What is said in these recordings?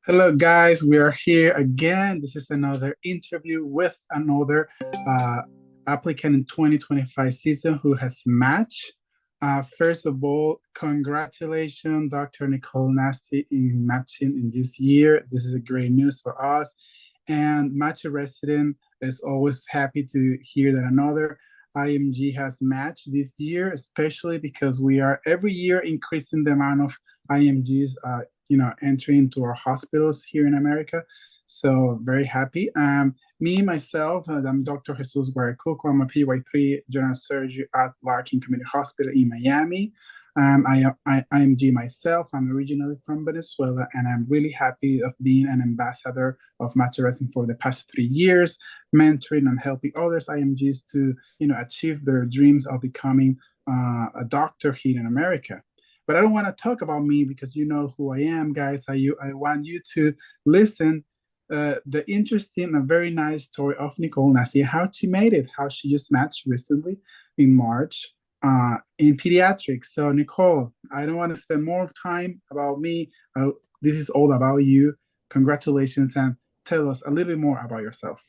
Hello, guys. We are here again. This is another interview with another uh, applicant in 2025 season who has matched. First of all, congratulations, Dr. Nicole Nasti, in matching in this year. This is a great news for us. And Match a Resident is always happy to hear that another IMG has matched this year, especially because we are every year increasing the amount of IMGs entry into our hospitals here in America. So very happy. Me myself, I'm Dr. Jesus Guaracuco. I'm a PY3 general surgery at Larkin Community Hospital in Miami. I'm G myself. I'm originally from Venezuela, and I'm really happy of being an ambassador of match wrestling for the past 3 years, mentoring and helping others IMGs to achieve their dreams of becoming a doctor here in America. But I don't want to talk about me because you know who I am, guys. I want you to listen the interesting and very nice story of Nicole Nasti, how she made it, how she just matched recently in March in pediatrics. So, Nicole, I don't want to spend more time about me. This is all about you. Congratulations, and tell us a little bit more about yourself.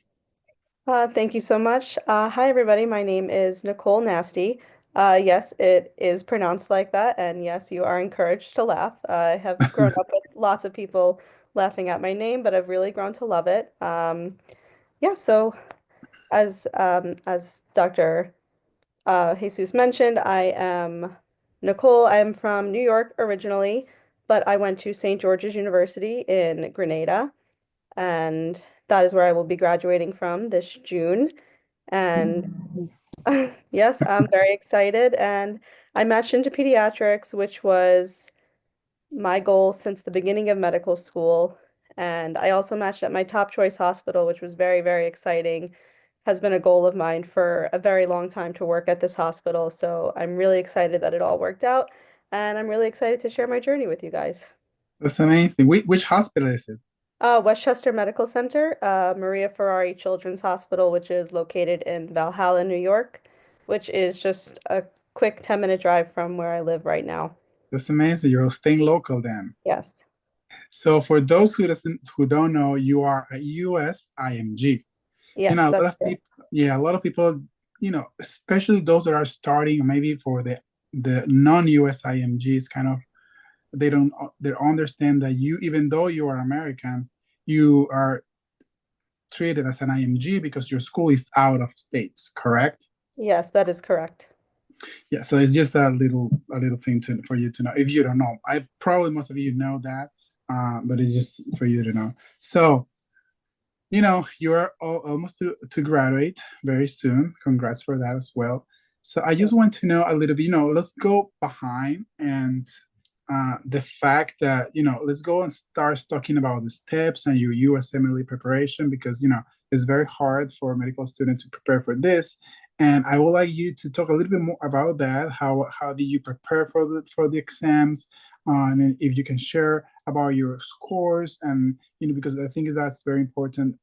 Thank you so much. Hi, everybody. My name is Nicole Nasti. Yes, it is pronounced like that. And yes, you are encouraged to laugh. I have grown up with lots of people laughing at my name, but I've really grown to love it. Yeah, so as Dr. Jesus mentioned, I am Nicole. I am from New York originally, but I went to St. George's University in Grenada, and that is where I will be graduating from this June. And yes, I'm very excited. And I matched into pediatrics, which was my goal since the beginning of medical school. And I also matched at my top choice hospital, which was very, very exciting. Has been a goal of mine for a very long time to work at this hospital. So I'm really excited that it all worked out. And I'm really excited to share my journey with you guys. That's amazing. Which hospital is it? Westchester Medical Center, Maria Ferrari Children's Hospital, which is located in Valhalla, New York, which is just a quick 10-minute drive from where I live right now. That's amazing. You're staying local then. Yes. So for those who don't know, you are a US IMG. Yes, A lot that's of true. people, yeah, a lot of people, especially those that are starting, maybe for the non-US IMGs, kind of they don't understand that you, even though you are American, you are treated as an IMG because your school is out of states, correct? Yes, that is correct. Yeah, so it's just a little thing for you to know. If you don't know, I probably most of you know that, but it's just for you to know. So you're almost to graduate very soon. Congrats for that as well. So I just want to know a little bit, let's go behind and the fact that, let's go and start talking about the steps and your USMLE preparation because, it's very hard for a medical student to prepare for this. And I would like you to talk a little bit more about that. How do you prepare for the exams? And if you can share about your scores and because I think that's very important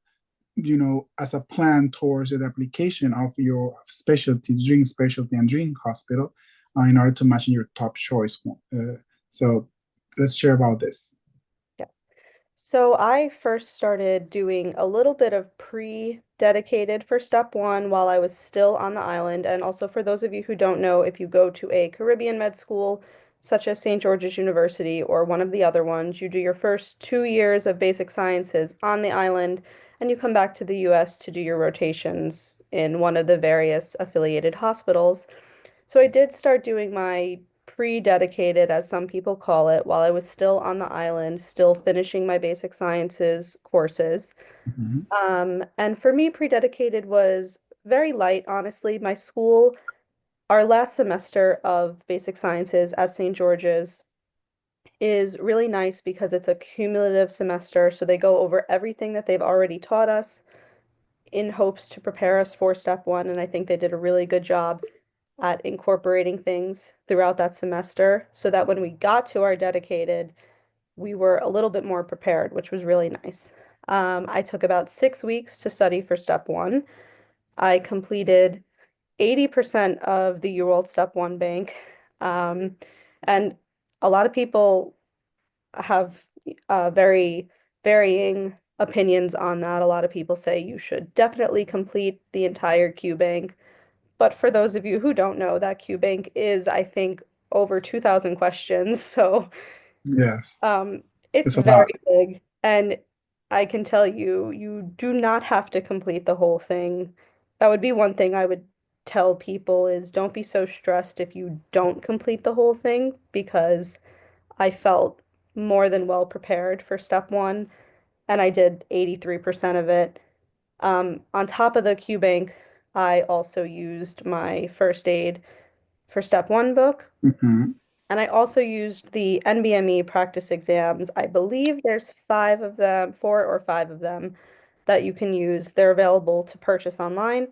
as a plan towards the application of your specialty, dream specialty, and dream hospital in order to match your top choice. So let's share about this. Yes. So I first started doing a little bit of pre-dedicated for step one while I was still on the island. And also for those of you who don't know, if you go to a Caribbean med school, such as St. George's University or one of the other ones, you do your first 2 years of basic sciences on the island, and you come back to the US to do your rotations in one of the various affiliated hospitals. So I did start doing my pre-dedicated, as some people call it, while I was still on the island, still finishing my basic sciences courses. Mhm. And for me, pre-dedicated was very light, honestly. My school, our last semester of basic sciences at St. George's is really nice because it's a cumulative semester. So they go over everything that they've already taught us in hopes to prepare us for step one. And I think they did a really good job at incorporating things throughout that semester so that when we got to our dedicated, we were a little bit more prepared, which was really nice. I took about 6 weeks to study for step one. I completed 80% of the UWorld step one bank. And a lot of people have very varying opinions on that. A lot of people say you should definitely complete the entire Q bank. But for those of you who don't know, that Q bank is, I think, over 2,000 questions. So Yes, um, it's it's a lot. very big. And I can tell you, you do not have to complete the whole thing. That would be one thing I would tell people is don't be so stressed if you don't complete the whole thing because I felt more than well prepared for step one and I did 83% of it. On top of the Q bank, I also used my first aid for step one book. Hmm. And I also used the NBME practice exams. I believe there's five of them, four or five of them that you can use. They're available to purchase online.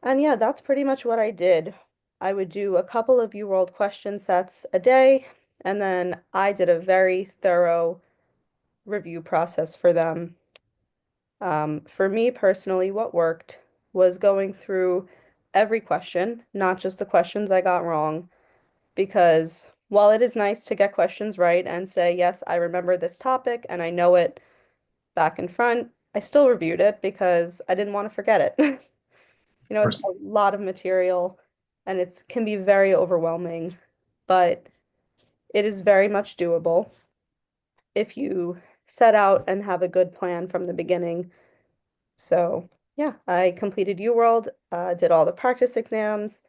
And yeah, that's pretty much what I did. I would do a couple of UWorld question sets a day, and then I did a very thorough review process for them. For me personally, what worked was going through every question, not just the questions I got wrong, because while it is nice to get questions right and say, yes, I remember this topic and I know it back and front, I still reviewed it because I didn't want to forget it. You know, Of it's course. a lot of material and it can be very overwhelming, but it is very much doable if you set out and have a good plan from the beginning. So, yeah, I completed UWorld, did all the practice exams,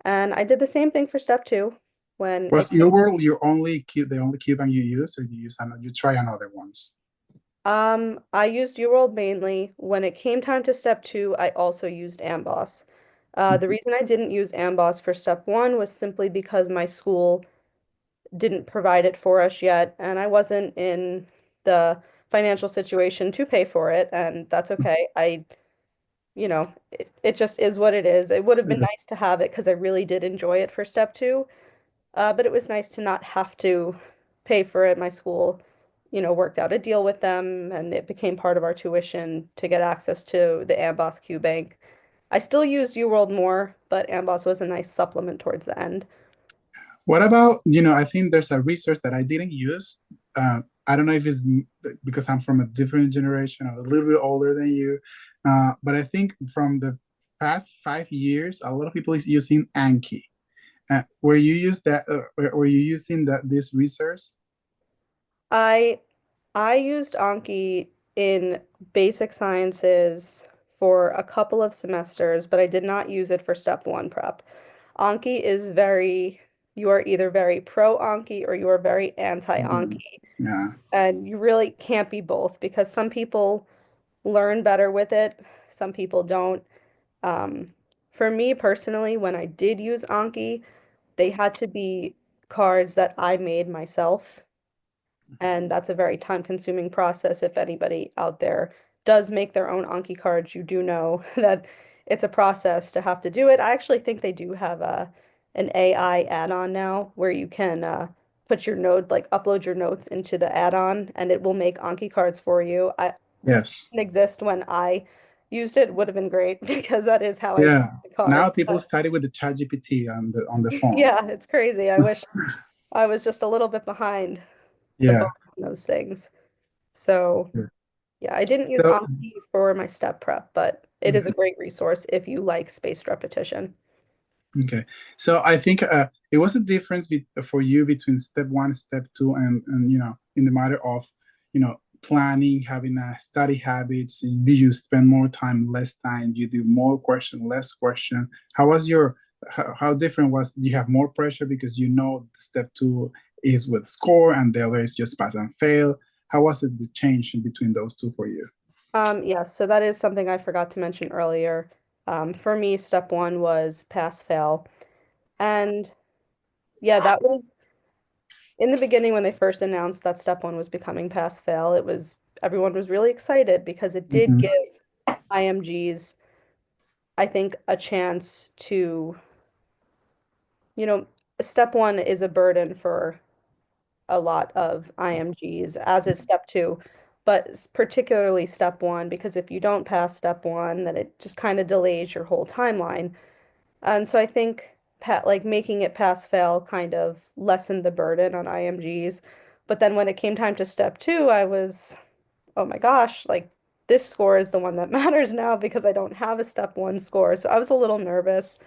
and I did the same thing for step two when Was it your came. world your only the only Cuban you use, or do you use another, you try another ones? I used UWorld mainly. When it came time to step two, I also used Amboss. The Mhm. reason I didn't use Amboss for step one was simply because my school didn't provide it for us yet, and I wasn't in the financial situation to pay for it, and that's okay. It just is what it is. It would have been Yeah. nice to have it because I really did enjoy it for step two, but it was nice to not have to pay for it. My school, worked out a deal with them and it became part of our tuition to get access to the Amboss Q Bank. I still used UWorld more, but Amboss was a nice supplement towards the end. What about, I think there's a resource that I didn't use. I don't know if it's because I'm from a different generation, I'm a little bit older than you. But I think from the past 5 years, a lot of people is using Anki. Were you use that? Were you using this resource? I I used Anki in basic sciences for a couple of semesters, but I did not use it for step one prep. Anki is you are either very pro Anki or you are very anti Mhm. Anki. Yeah. And you really can't be both because some people learn better with it, some people don't. Um, for me personally, when I did use Anki, they had to be cards that I made myself. And that's a very time-consuming process. If anybody out there does make their own Anki cards, you do know that it's a process to have to do it. I actually think they do have an AI add-on now where you can put your note, like upload your notes into the add-on, and it will make Anki cards for you. I Yes. didn't exist when I used it. Would have been great because that is how I made Yeah. the Now card. people But study with the ChatGPT on the phone. yeah, it's crazy. I wish I was just a little bit behind the boat Yeah. on those things. So. Yeah. Yeah, I didn't use So Anki for my step prep, but it is a great resource if you like spaced repetition. okay, so I think it was a difference for you between step one, step two, and in the matter of planning, having a study habits. Do you spend more time, less time? Do you do more question, less question? How was your how different was? Do you have more pressure because step two is with score and the other is just pass and fail? How was it the change in between those two for you? Yes, so that is something I forgot to mention earlier. For me, step one was pass fail. And yeah, that was in the beginning when they first announced that step one was becoming pass fail, everyone was really excited because it did give Hmm. IMGs, I think, a chance to, you know, step one is a burden for a lot of IMGs, as is step two, but particularly step one, because if you don't pass step one, then it just kind of delays your whole timeline. And so I think like making it pass fail kind of lessened the burden on IMGs. But then when it came time to step two, I was, oh my gosh, like this score is the one that matters now because I don't have a step one score. So I was a little nervous.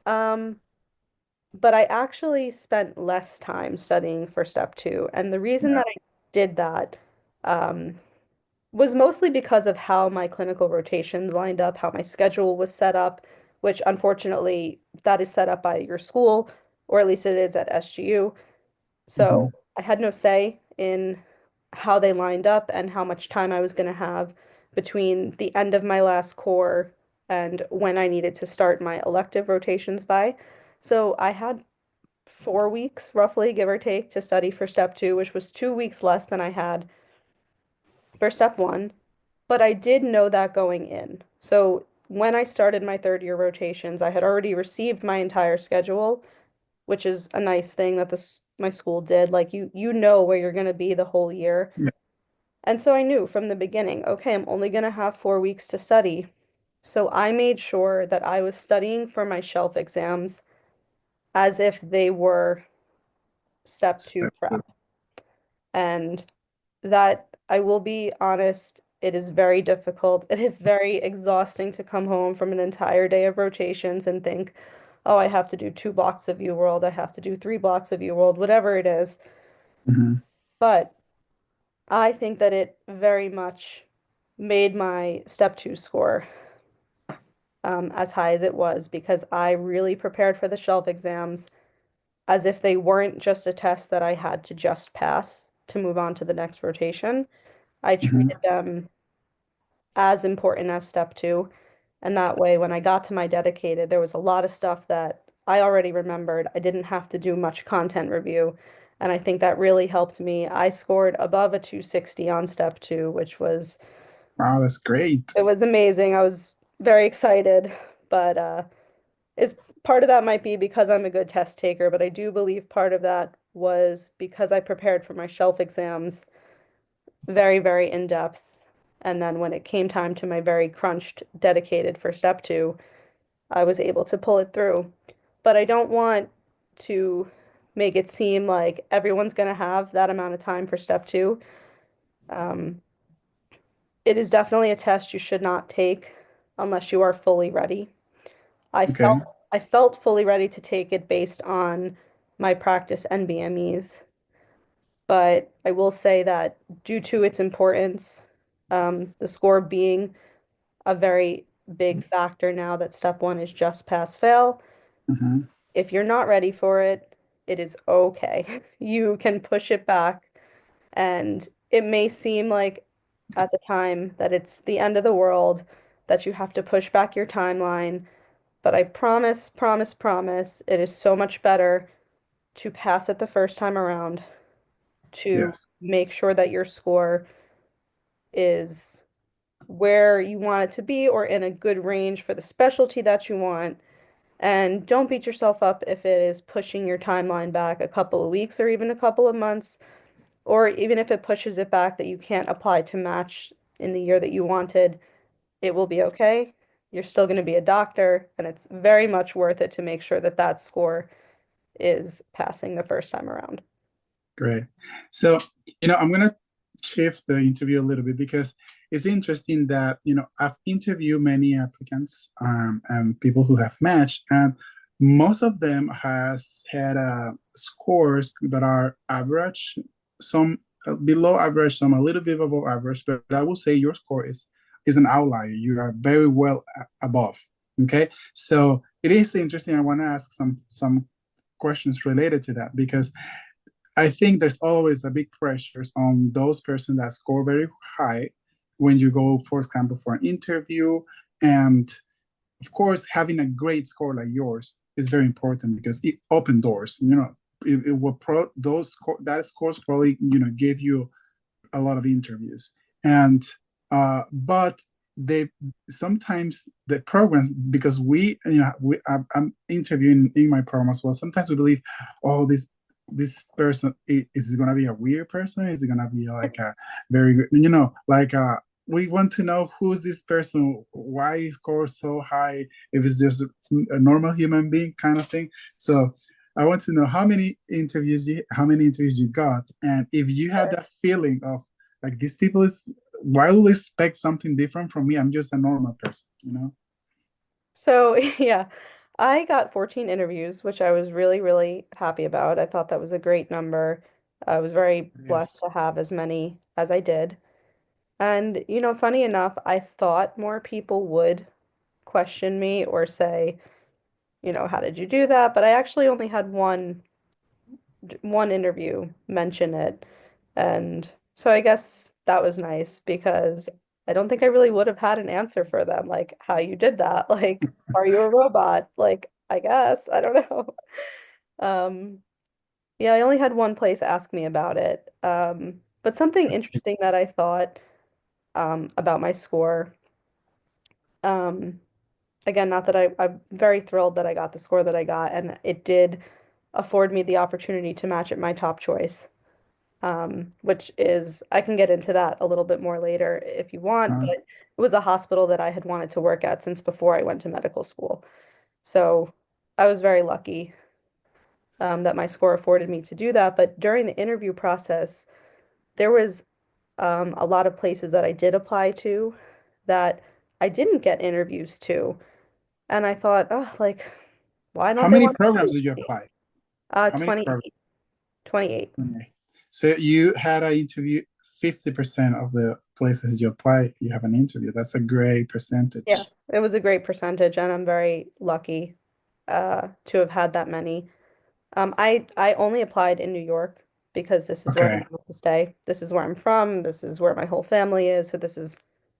Um, but I actually spent less time studying for step two. And the reason Yeah. that I did that, um, was mostly because of how my clinical rotations lined up, how my schedule was set up, which unfortunately that is set up by your school, or at least it is at SGU. Hmm. So I had no say in how they lined up and how much time I was going to have between the end of my last core and when I needed to start my elective rotations by. So I had 4 weeks, roughly, give or take, to study for step two, which was 2 weeks less than I had for step one. But I did know that going in. So when I started my third year rotations, I had already received my entire schedule, which is a nice thing that this my school did. Like you know where you're going to be the whole year. Yeah. And so I knew from the beginning, okay, I'm only going to have 4 weeks to study. So I made sure that I was studying for my shelf exams as if they were step two Step two. prep. And that I will be honest, it is very difficult. It is very exhausting to come home from an entire day of rotations and think, oh, I have to do 2 blocks of UWorld, I have to do 3 blocks of UWorld, whatever it is. Hmm. But I think that it very much made my step two score as high as it was because I really prepared for the shelf exams as if they weren't just a test that I had to just pass to move on to the next rotation. I Hmm. treated them as important as step two. And that way, when I got to my dedicated, there was a lot of stuff that I already remembered. I didn't have to do much content review. And I think that really helped me. I scored above a 260 on step two, which was, Wow, that's great. it was amazing. I was very excited, but is part of that might be because I'm a good test taker, but I do believe part of that was because I prepared for my shelf exams very, very in depth. And then when it came time to my very crunched, dedicated for step two, I was able to pull it through. But I don't want to make it seem like everyone's going to have that amount of time for step two. Um, it is definitely a test you should not take unless you are fully ready. I felt Okay. I felt fully ready to take it based on my practice NBMEs, but I will say that due to its importance, the score being a very big factor now that step one is just pass fail. Hmm. If you're not ready for it, it is okay. You can push it back, and it may seem like at the time that it's the end of the world, that you have to push back your timeline, but I promise, promise, promise, it is so much better to pass it the first time around, to Yes. make sure that your score is where you want it to be or in a good range for the specialty that you want. And don't beat yourself up if it is pushing your timeline back a couple of weeks or even a couple of months, or even if it pushes it back that you can't apply to match in the year that you wanted. It will be okay. You're still going to be a doctor, and it's very much worth it to make sure that that score is passing the first time around. Great. So, I'm going to shift the interview a little bit because it's interesting that, I've interviewed many applicants and people who have matched, and most of them has had scores that are average, some below average, some a little bit above average, but I would say your score is an outlier. You are very well above. Okay. So it is interesting. I want to ask some questions related to that because I think there's always a big pressures on those persons that score very high when you go, for example, for an interview. And of course, having a great score like yours is very important because it opens doors. It will that scores probably give you a lot of interviews. And but they sometimes the programs because I'm interviewing in my program as well. Sometimes we believe, oh, this person is going to be a weird person, is it going to be like a very good, like we want to know who's this person, why he scores so high, if it's just a normal human being kind of thing. So I want to know how many interviews you got, and if you had that feeling of like these people is why do they expect something different from me? I'm just a normal person, you know? So, yeah, I got 14 interviews, which I was really, really happy about. I thought that was a great number. I was very blessed Yes. to have as many as I did. And, funny enough, I thought more people would question me or say, how did you do that? But I actually only had one interview mention it. And so I guess that was nice because I don't think I really would have had an answer for them, like how you did that. Like, are you a robot? Like, I guess. I don't know. Um, yeah, I only had one place ask me about it. But something interesting that I thought about my score, um, again, not that I'm very thrilled that I got the score that I got, and it did afford me the opportunity to match at my top choice. Which is, I can get into that a little bit more later if you want, but Uh, it was a hospital that I had wanted to work at since before I went to medical school. So I was very lucky that my score afforded me to do that. But during the interview process, there was a lot of places that I did apply to that I didn't get interviews to. And I thought, oh, like, why how don't they many want to programs interview did you me? apply? How many programs? 28, 28. Okay. So you had an interview, 50% of the places you apply, you have an interview. That's a great percentage. Yes, it was a great percentage, and I'm very lucky to have had that many. I only applied in New York because this is where I Okay. wanted to stay. This is where I'm from. This is where my whole family is. So this is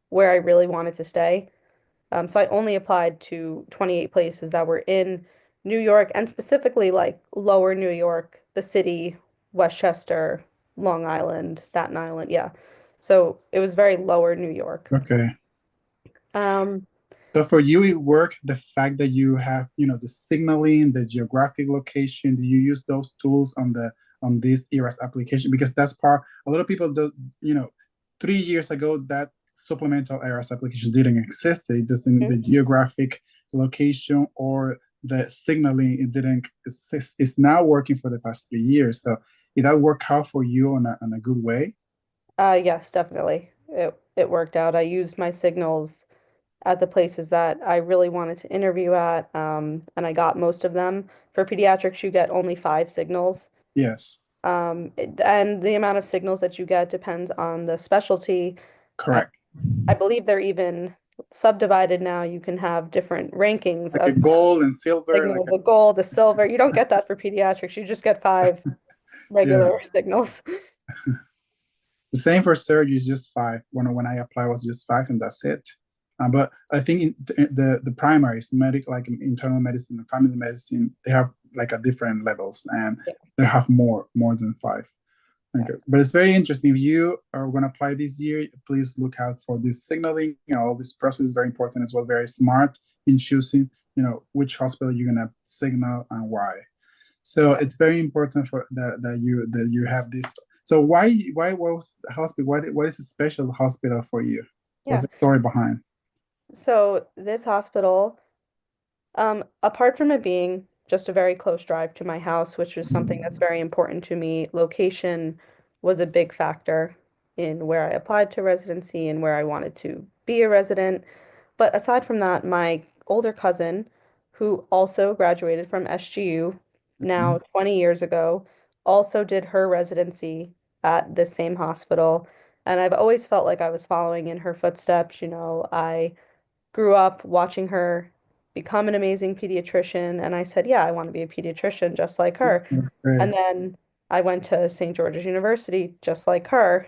where I really wanted to stay. So I only applied to 28 places that were in New York and specifically like lower New York, the city, Westchester, Long Island, Staten Island. Yeah. So it was very lower New York. Okay. Um, So for you, it worked the fact that you have, the signaling, the geographic location. Do you use those tools on this ERAS application? Because that's part. A lot of people do. 3 years ago, that supplemental ERAS application didn't exist. It just in the geographic location or the signaling. It didn't exist. It's now working for the past 3 years. So did that work out for you on a good way? yes, definitely. It worked out. I used my signals at the places that I really wanted to interview at, and I got most of them. For pediatrics, you get only 5 signals, Yes, and the amount of signals that you get depends on the specialty. Uh, correct. I believe they're even subdivided now. You can have different rankings Like a of gold and silver, like signals, a gold, a silver. You don't get that for pediatrics. You just get 5 yeah. regular signals. The same for surgery is just five. When I apply was just five, and that's it. But I think the primaries, medical, like internal medicine and family medicine, they have like a different levels, and Yeah, they have more than five. yeah, Okay. But it's very interesting. If you are going to apply this year, please look out for this signaling. All this process is very important as well. Very smart in choosing, which hospital you're going to signal and why. So yeah, it's very important for that you have this. So why was the hospital? What is a special hospital for you? What's yeah. the story behind? So this hospital, apart from it being just a very close drive to my house, which was something that's very important to me, location was a big factor in where I applied to residency and where I wanted to be a resident. But aside from that, my older cousin, who also graduated from SGU now Mhm. 20 years ago, also did her residency at the same hospital. And I've always felt like I was following in her footsteps. I grew up watching her become an amazing pediatrician, and I said, yeah, I want to be a pediatrician just like her. That's And great. then I went to St. George's University just like her,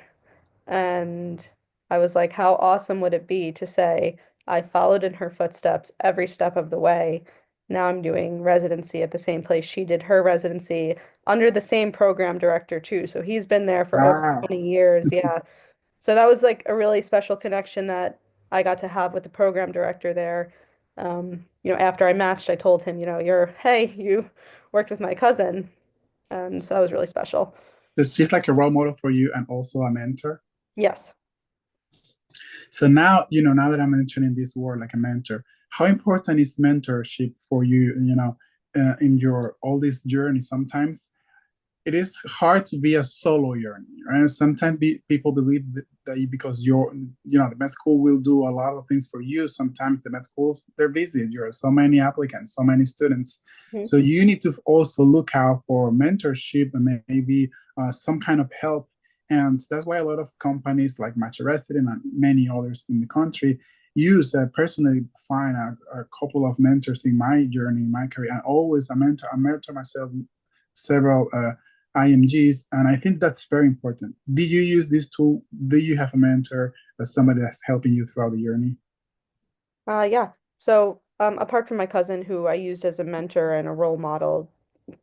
and I was like, how awesome would it be to say I followed in her footsteps every step of the way. Now I'm doing residency at the same place she did her residency under the same program director too. So he's been there for over Wow. 20 years. Yeah. So that was like a really special connection that I got to have with the program director there. After I matched, I told him, hey, you worked with my cousin. And so that was really special. So she's like a role model for you and also a mentor. Yes. So now that I'm mentioning this word like a mentor, how important is mentorship for you? in your all this journey, sometimes it is hard to be a solo journey, right? Sometimes people believe that because the med school will do a lot of things for you. Sometimes the med schools, they're busy. There are so many applicants, so many students. Mhm. So you need to also look out for mentorship and maybe some kind of help. And that's why a lot of companies like Match Resident and many others in the country use. I personally find a couple of mentors in my journey, in my career, and always a mentor. I mentor myself several IMGs, and I think that's very important. Did you use this tool? Do you have a mentor, as somebody that's helping you throughout the journey? Yeah. So, apart from my cousin, who I used as a mentor and a role model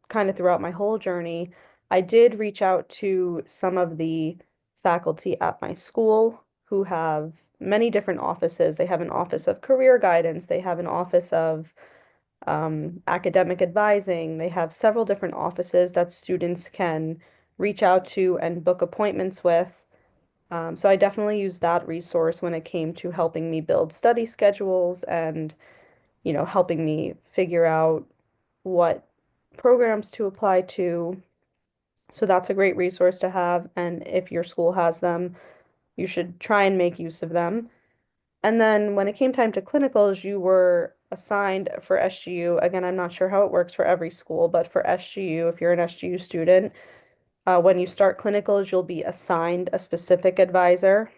kind of throughout my whole journey, I did reach out to some of the faculty at my school who have many different offices. They have an office of career guidance, they have an office of academic advising, they have several different offices that students can reach out to and book appointments with. So I definitely used that resource when it came to helping me build study schedules and, helping me figure out what programs to apply to. So that's a great resource to have. And if your school has them, you should try and make use of them. And then when it came time to clinicals, you were assigned for SGU. Again, I'm not sure how it works for every school, but for SGU, if you're an SGU student, when you start clinicals, you'll be assigned a specific advisor.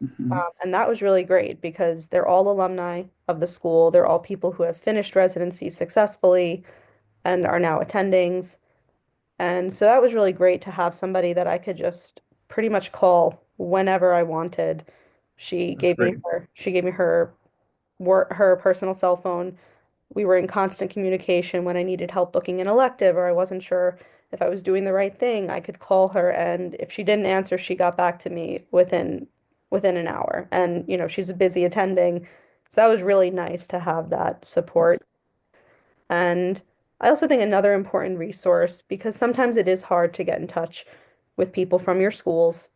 Mhm. And that was really great because they're all alumni of the school. They're all people who have finished residency successfully and are now attendings. And so that was really great to have somebody that I could just pretty much call whenever I wanted. That's great. She gave me her personal cell phone. We were in constant communication when I needed help booking an elective or I wasn't sure if I was doing the right thing. I could call her, and if she didn't answer, she got back to me within an hour. And she's a busy attending, so that was really nice to have that support. And I also think another important resource, because sometimes it is hard to get in touch with people from your schools.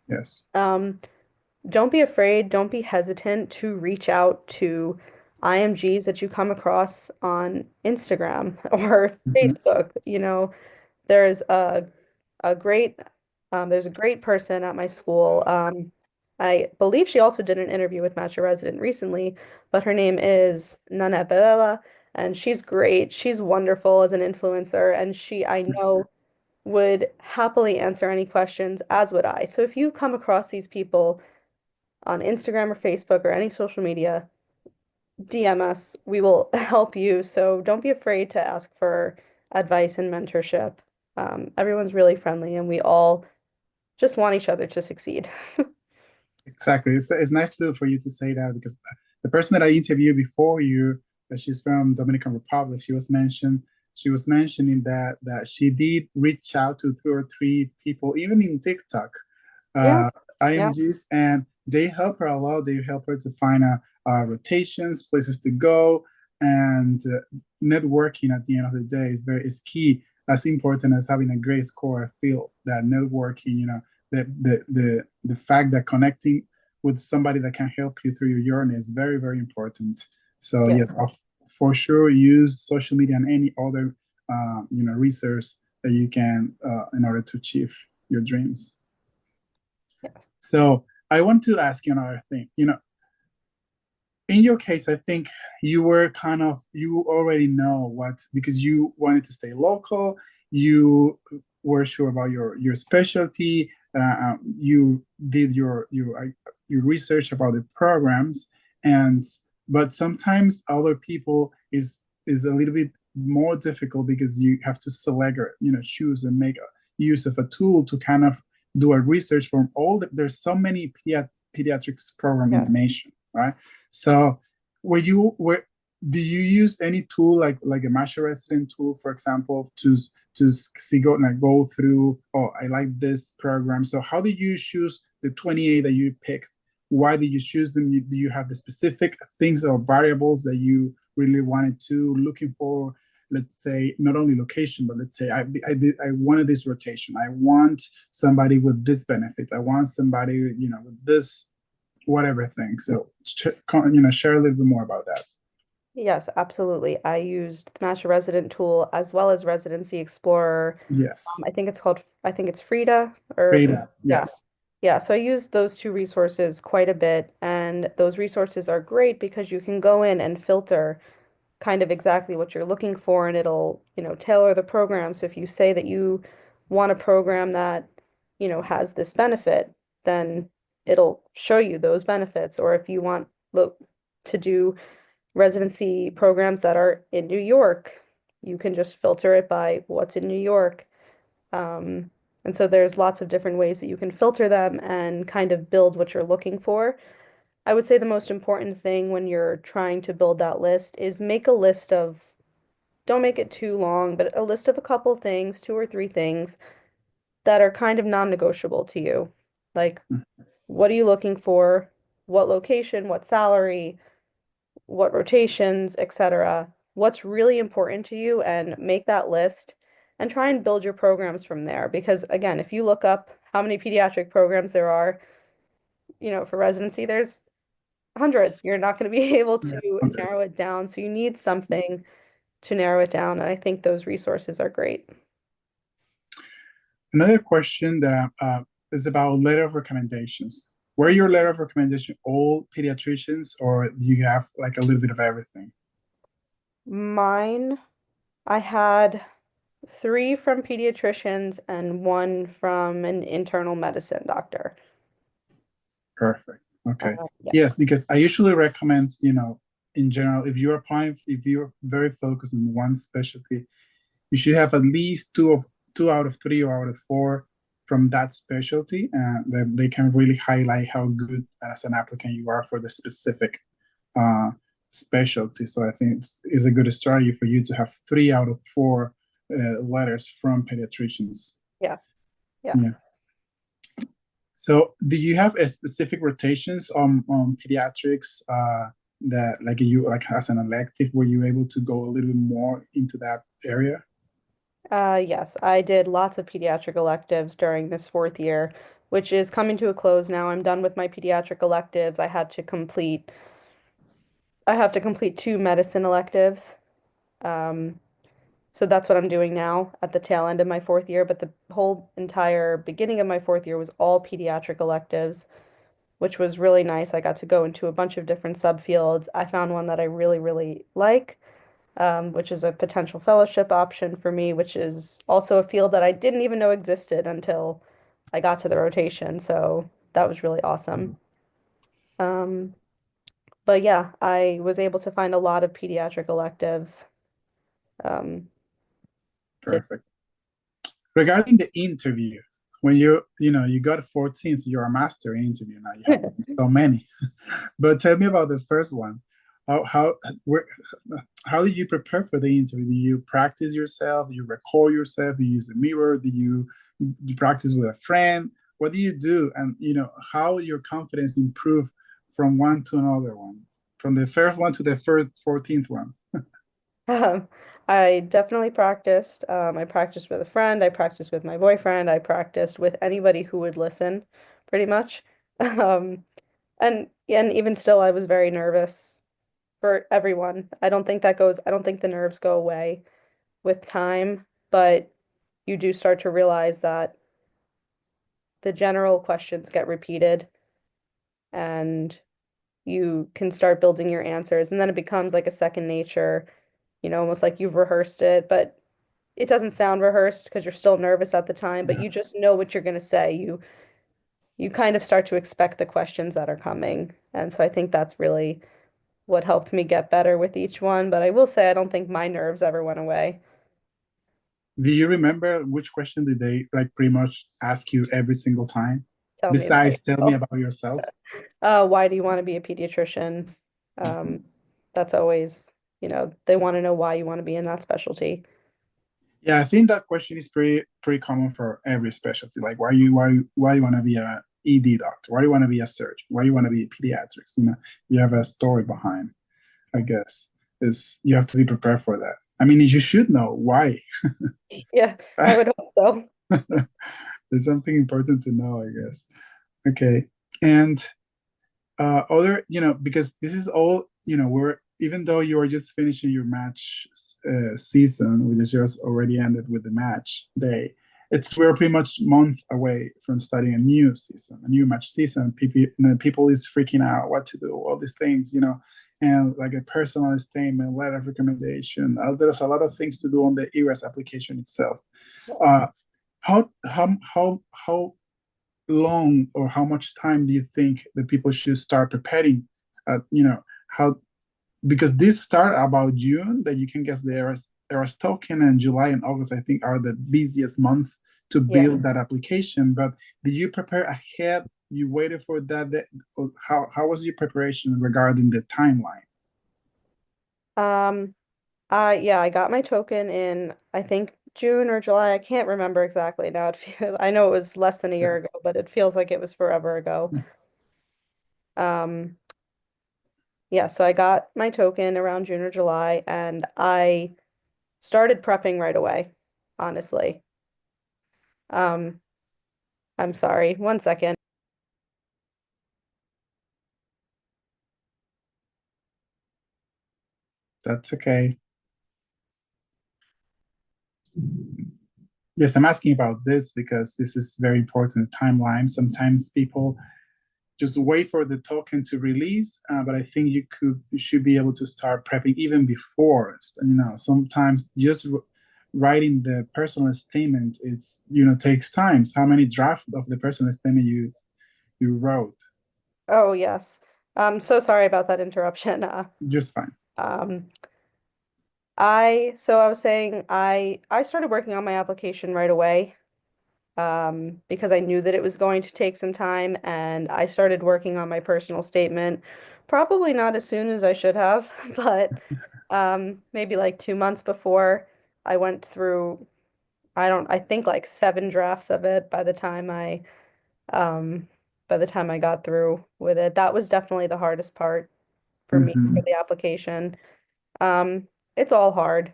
Yes. Um, don't be afraid, don't be hesitant to reach out to IMGs that you come across on Instagram or Mhm. Facebook. There's a great there's a great person at my school. I believe she also did an interview with Match a Resident recently, but her name is Nana Bella, and she's great. She's wonderful as an influencer, and I know, would happily answer any questions, as would I. So if you come across these people on Instagram or Facebook or any social media, DM us. We will help you. So don't be afraid to ask for advice and mentorship. Everyone's really friendly and we all just want each other to succeed. Exactly. It's nice for you to say that because the person that I interviewed before you, she's from Dominican Republic. She was mentioning that she did reach out to two or three people, even in TikTok, Yeah, uh, yeah, IMGs, and they help her a lot. They help her to find rotations, places to go, and networking at the end of the day is key. As important as having a great score. I feel that networking, the fact that connecting with somebody that can help you through your journey is very, very important. So yeah, yes, for sure, use social media and any other resource that you can in order to achieve your dreams. yes. So I want to ask you another thing. In your case, I think you already know what, because you wanted to stay local, you were sure about your specialty, you did your research about the programs, and but sometimes other people is a little bit more difficult because you have to select or choose and make use of a tool to kind of do a research from there's so many pediatrics program in Yeah. the nation, right? So, were do you use any tool like a master resident tool, for example, to see go through? Oh, I like this program. So, how did you choose the 28 that you picked? Why did you choose them? Do you have the specific things or variables that you really wanted to looking for? Let's say not only location, but let's say I wanted this rotation. I want somebody with this benefit. I want somebody with this whatever thing. So share a little bit more about that. Yes, absolutely. I used the Master Resident tool as well as Residency Explorer. Yes. I think it's Frida or Frida, yeah. yes. Yeah, so I use those two resources quite a bit, and those resources are great because you can go in and filter kind of exactly what you're looking for, and it'll, tailor the program. So if you say that you want a program that, has this benefit, then it'll show you those benefits. Or if you want look to do residency programs that are in New York, you can just filter it by what's in New York. Um, and so there's lots of different ways that you can filter them and kind of build what you're looking for. I would say the most important thing when you're trying to build that list is make a list of, don't make it too long, but a list of a couple things, two or three things that are kind of non-negotiable to you. Like, what are you looking for? What location? What salary? What rotations, etc. What's really important to you, and make that list and try and build your programs from there. Because again, if you look up how many pediatric programs there are, for residency, there's hundreds. You're not going to be able Yeah. to Okay. narrow it down. So you need something to narrow it down. And I think those resources are great. Another question that is about letter of recommendations. Were your letter of recommendation all pediatricians, or do you have like a little bit of everything? Mine, I had three from pediatricians and one from an internal medicine doctor. Perfect. Okay. Yeah. Yes, because I usually recommend, in general, if you're applying, if you're very focused on one specialty, you should have at least two out of three or out of four from that specialty, and then they can really highlight how good as an applicant you are for the specific uh, specialty. So I think it's a good strategy for you to have three out of four letters from pediatricians. Yeah. Yeah. Yeah. So, do you have a specific rotations on pediatrics that like you like as an elective, were you able to go a little bit more into that area? Yes, I did lots of pediatric electives during this fourth year, which is coming to a close now. I'm done with my pediatric electives. I have to complete two medicine electives. Um, so that's what I'm doing now at the tail end of my fourth year. But the whole entire beginning of my fourth year was all pediatric electives, which was really nice. I got to go into a bunch of different subfields. I found one that I really, really like, which is a potential fellowship option for me, which is also a field that I didn't even know existed until I got to the rotation. So that was really awesome. Um, but yeah, I was able to find a lot of pediatric electives. Um, did Perfect. Regarding the interview, when you got 14, so you're a master in interview now. You have to do so many. But tell me about the first one. How where, how do you prepare for the interview? Do you practice yourself? Do you record yourself? Do you use a mirror? Do you practice with a friend? What do you do? And how your confidence improve from one to another one, from the first one to the first 14th one. Um, I definitely practiced. I practiced with a friend. I practiced with my boyfriend. I practiced with anybody who would listen, pretty much. Um, and even still, I was very nervous for everyone. I don't think the nerves go away with time, but you do start to realize that the general questions get repeated and you can start building your answers, and then it becomes like a second nature, almost like you've rehearsed it, but it doesn't sound rehearsed because you're still nervous at the time, but Yeah. you just know what you're going to say. You kind of start to expect the questions that are coming. And so I think that's really what helped me get better with each one. But I will say I don't think my nerves ever went away. Do you remember which question did they like pretty much ask you every single time? Tell me about Besides, tell me yourself. about yourself. Why do you want to be a pediatrician? Um, that's always, they want to know why you want to be in that specialty. Yeah, I think that question is pretty common for every specialty. Like, why you want to be a ED doctor? Why do you want to be a surgeon? Why do you want to be pediatrics? You have a story behind. I guess is you have to be prepared for that. I mean, you should know why. Yeah, I would hope so. There's something important to know, I guess. Okay, and other, because this is all, we're even though you are just finishing your match season, which is just already ended with the match day, we're pretty much month away from starting a new season, a new match season. People is freaking out what to do, all these things, and like a personal statement, letter of recommendation. There's a lot of things to do on the ERAS application itself. Uh, how long or how much time do you think that people should start preparing? How because this start about June that you can get the ERAS token, and July and August I think are the busiest months to Yeah. build that application. But did you prepare ahead? You waited for that? How was your preparation regarding the timeline? Um, yeah, I got my token in, I think June or July. I can't remember exactly now. I know it was less than a year ago, but it feels like it was forever ago. Um, yeah, so I got my token around June or July, and I started prepping right away, honestly. Um, I'm sorry, one second. That's okay. Yes, I'm asking about this because this is very important timeline. Sometimes people just wait for the token to release, but I think you should be able to start prepping even before. Sometimes just writing the personal statement, takes time. So how many drafts of the personal statement you wrote? Oh, yes. I'm so sorry about that interruption. Just fine. Um, so I was saying I started working on my application right away, because I knew that it was going to take some time, and I started working on my personal statement, probably not as soon as I should have, but maybe like 2 months before. I went through, I think like 7 drafts of it um, by the time I got through with it. That was definitely the hardest part for me for Hmm. the application. Um, it's all hard.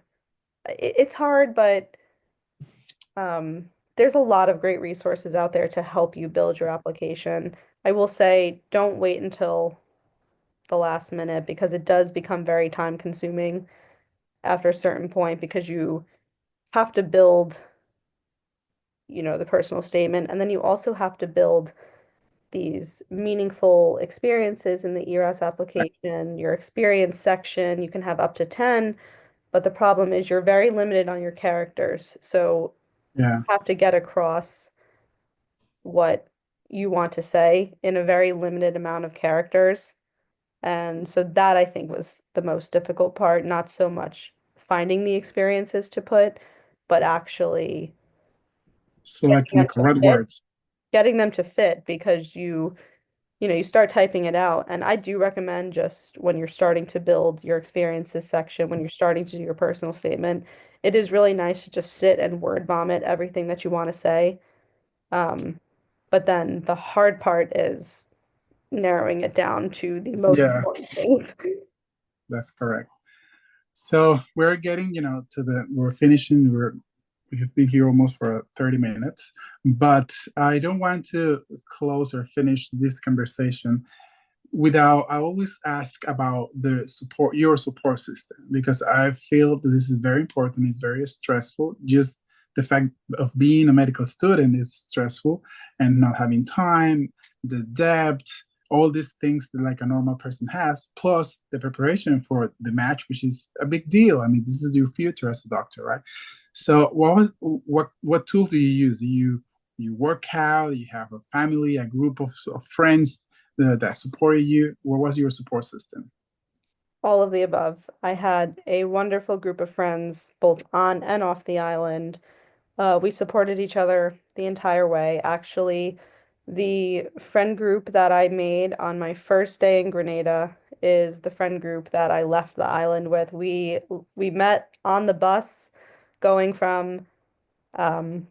It's hard, but there's a lot of great resources out there to help you build your application. I will say, don't wait until the last minute because it does become very time consuming after a certain point because you have to build, the personal statement, and then you also have to build these meaningful experiences in the ERAS application, your experience section. You can have up to 10, but the problem is you're very limited on your characters. So Yeah. you have to get across what you want to say in a very limited amount of characters. And so that I think was the most difficult part, not so much finding the experiences to put, but actually getting Selecting the them to correct fit, words. because you start typing it out. And I do recommend, just when you're starting to build your experiences section, when you're starting to do your personal statement, it is really nice to just sit and word vomit everything that you want to say. Um, but then the hard part is narrowing it down to the most Yeah, important things. that's correct. So we're getting, we're finishing. We've been here almost for 30 minutes, but I don't want to close or finish this conversation without. I always ask about your support system, because I feel that this is very important. It's very stressful. Just the fact of being a medical student is stressful, and not having time, the debt, all these things that like a normal person has, plus the preparation for the match, which is a big deal. I mean, this is your future as a doctor, right? So what tools do you use? Do you work out? Do you have a family, a group of friends that supported you? What was your support system? All of the above. I had a wonderful group of friends, both on and off the island. We supported each other the entire way. Actually, the friend group that I made on my first day in Grenada is the friend group that I left the island with. We met on the bus going from um,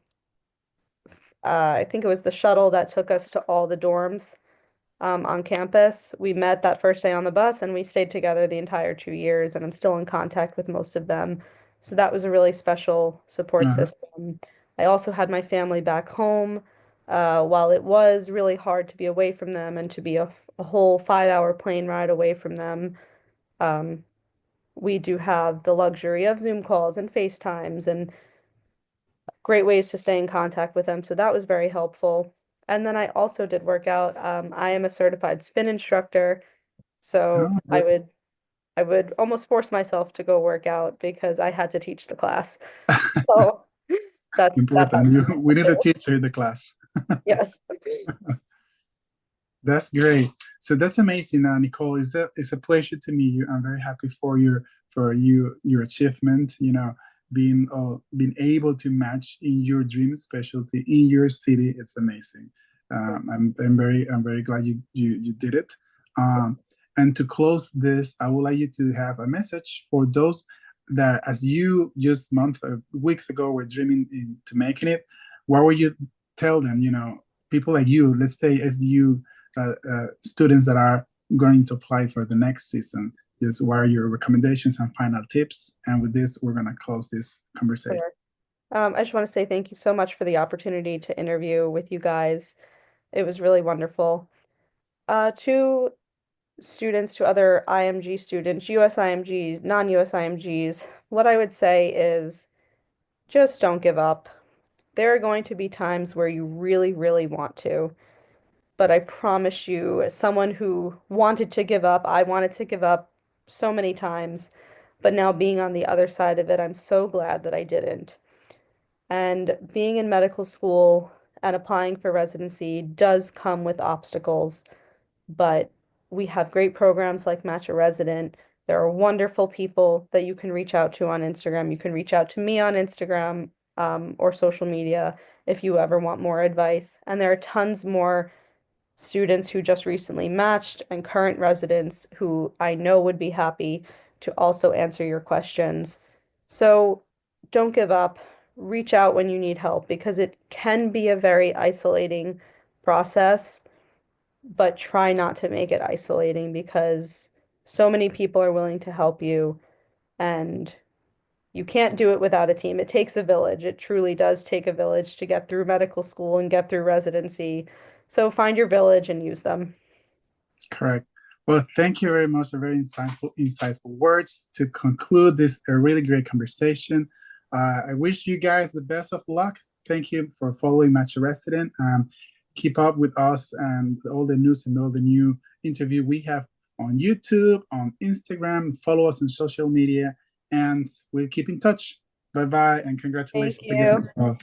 I think it was the shuttle that took us to all the dorms on campus. We met that first day on the bus and we stayed together the entire 2 years, and I'm still in contact with most of them. So that was a really special support Uh, system. I also had my family back home. While it was really hard to be away from them and to be a whole 5-hour plane ride away from them, um, we do have the luxury of Zoom calls and FaceTimes and great ways to stay in contact with them. So that was very helpful. And then I also did work out. I am a certified spin instructor, so Oh, I would almost force myself to go work out because I had to teach the class. So that important. helped We need a too. teacher in the class. Yes. That's great. So that's amazing, Nicole. It's a pleasure to meet you. I'm very happy for your achievement. Being able to match in your dream specialty in your city. It's amazing. I'm very glad you did it. And to close this, I would like you to have a message for those that, as you just months or weeks ago were dreaming into making it. What will you tell them? People like you, let's say SDU students that are going to apply for the next season. Just what are your recommendations and final tips? And with this, we're going to close this conversation. Sure. I just want to say thank you so much for the opportunity to interview with you guys. It was really wonderful. To students, to other IMG students, US IMGs, non-US IMGs, what I would say is just don't give up. There are going to be times where you really, really want to, but I promise you, as someone who wanted to give up, I wanted to give up so many times, but now being on the other side of it, I'm so glad that I didn't. And being in medical school and applying for residency does come with obstacles, but we have great programs like Match a Resident. There are wonderful people that you can reach out to on Instagram. You can reach out to me on Instagram, or social media if you ever want more advice. And there are tons more students who just recently matched and current residents who I know would be happy to also answer your questions. So don't give up. Reach out when you need help because it can be a very isolating process, but try not to make it isolating because so many people are willing to help you and you can't do it without a team. It takes a village. It truly does take a village to get through medical school and get through residency. So find your village and use them. Correct. Well, thank you very much. A very insightful words to conclude this a really great conversation. I wish you guys the best of luck. Thank you for following Match a Resident. Keep up with us and all the news and all the new interview we have on YouTube, on Instagram. Follow us on social media, and we'll keep in touch. Bye bye, and Thank congratulations again. you.